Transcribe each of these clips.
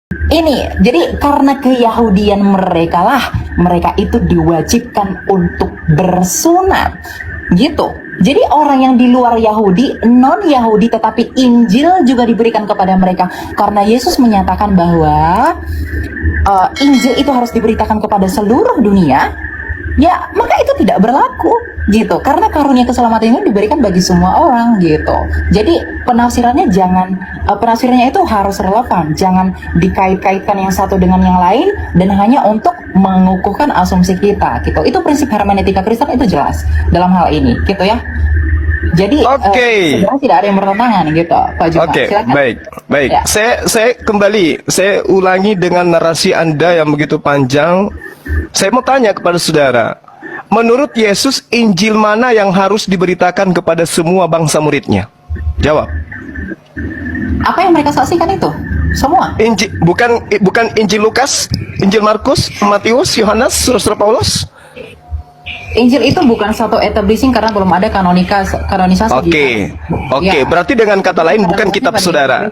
Ini, jadi karena keyahudian mereka lah, mereka itu diwajibkan untuk bersunat, gitu. Jadi orang yang di luar Yahudi, non-Yahudi, tetapi Injil juga diberikan kepada mereka. Karena Yesus menyatakan bahwa Injil itu harus diberitakan kepada seluruh dunia, ya maka itu tidak berlaku gitu, karena karunia keselamatan ini diberikan bagi semua orang gitu. Jadi penafsirannya penafsirannya itu harus relevan, jangan dikait-kaitkan yang satu dengan yang lain dan hanya untuk mengukuhkan asumsi kita gitu. Itu prinsip hermeneutika Kristen, itu jelas dalam hal ini gitu ya. Jadi sebenarnya tidak ada yang bertentangan gitu, Pak Juma. Oke, Silakan. baik. Ya. Saya kembali, saya ulangi dengan narasi Anda yang begitu panjang. Saya mau tanya kepada saudara, menurut Yesus, Injil mana yang harus diberitakan kepada semua bangsa muridnya? Jawab. Apa yang mereka saksikan itu? Semua. Injil, bukan Injil Lukas, Injil Markus, Matius, Yohanes, Surat Paulus. Injil itu bukan satu establishing karena belum ada kanonisasi. Oke, Ya. berarti dengan kata lain bukan kitab saudara.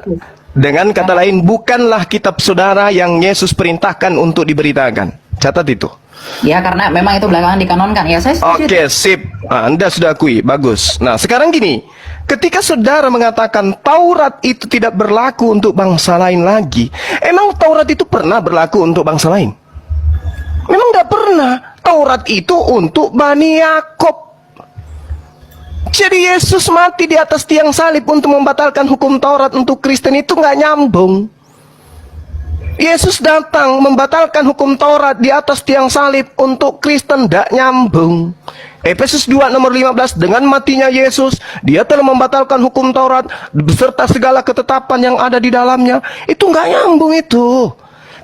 Dengan kata lain, bukanlah kitab saudara yang Yesus perintahkan untuk diberitakan. Catat itu. Ya, karena memang itu belakangan dikanonkan. Ya, saya setuju. Oke, sip. Anda sudah akui, bagus. Nah, sekarang gini, ketika saudara mengatakan Taurat itu tidak berlaku untuk bangsa lain lagi, emang Taurat itu pernah berlaku untuk bangsa lain? Memang nggak pernah. Taurat itu untuk Bani Yakob. Jadi Yesus mati di atas tiang salib untuk membatalkan hukum Taurat untuk Kristen, itu nggak nyambung. Yesus datang membatalkan hukum Taurat di atas tiang salib untuk Kristen, tidak nyambung. Efesus 2 nomor 15, dengan matinya Yesus, dia telah membatalkan hukum Taurat beserta segala ketetapan yang ada di dalamnya. Itu nggak nyambung itu.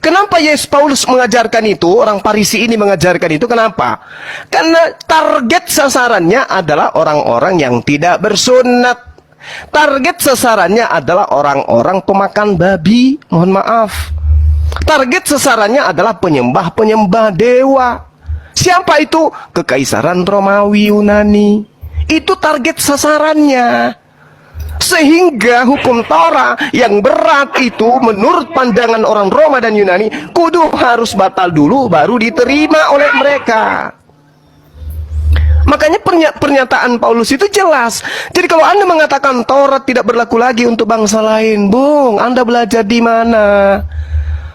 Kenapa Paulus mengajarkan itu, orang Farisi ini mengajarkan itu, kenapa? Karena target sasarannya adalah orang-orang yang tidak bersunat. Target sasarannya adalah orang-orang pemakan babi, mohon maaf. Target sasarannya adalah penyembah-penyembah dewa. Siapa itu? Kekaisaran Romawi Yunani. Itu target sasarannya. Sehingga hukum Torah yang berat itu menurut pandangan orang Roma dan Yunani kudu harus batal dulu baru diterima oleh mereka. Makanya pernyataan Paulus itu jelas. Jadi kalau Anda mengatakan Taurat tidak berlaku lagi untuk bangsa lain, Bung, Anda belajar di mana?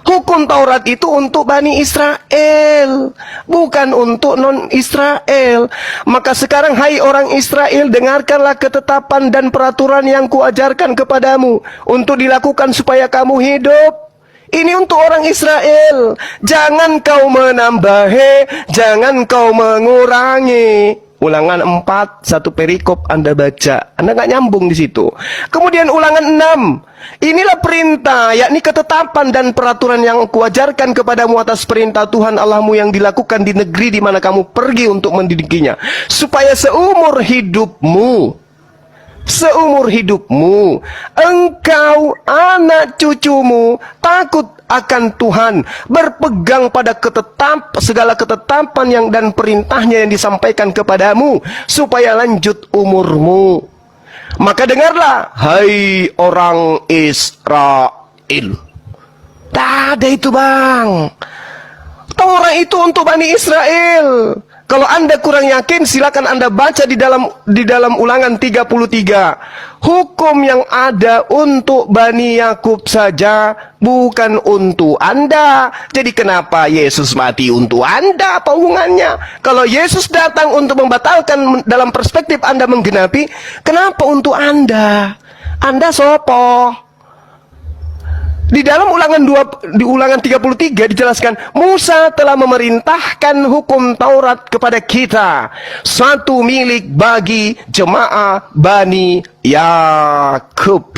Hukum Taurat itu untuk Bani Israel, bukan untuk non-Israel. Maka sekarang, hai orang Israel, dengarkanlah ketetapan dan peraturan yang kuajarkan kepadamu untuk dilakukan supaya kamu hidup. Ini untuk orang Israel. Jangan kau menambahi, jangan kau mengurangi. Ulangan 4, satu perikop Anda baca, Anda nggak nyambung di situ. Kemudian ulangan 6, inilah perintah, yakni ketetapan dan peraturan yang kuajarkan kepadamu atas perintah Tuhan Allahmu yang dilakukan di negeri di mana kamu pergi untuk mendidikinya, supaya seumur hidupmu, engkau, anak cucumu, takut akan Tuhan, berpegang pada segala ketetapan yang dan perintahnya yang disampaikan kepadamu, supaya lanjut umurmu. Maka dengarlah, hai orang Israel. Tak ada itu, Bang. Taurat itu untuk Bani Israel. Kalau Anda kurang yakin, silakan Anda baca di dalam Ulangan 33. Hukum yang ada untuk Bani Yakub saja, bukan untuk Anda. Jadi kenapa Yesus mati untuk Anda? Apa hubungannya? Kalau Yesus datang untuk membatalkan dalam perspektif Anda menggenapi, kenapa untuk Anda? Anda sopo? Di dalam di Ulangan 33 dijelaskan, Musa telah memerintahkan hukum Taurat kepada kita, satu milik bagi jemaah Bani Yakub.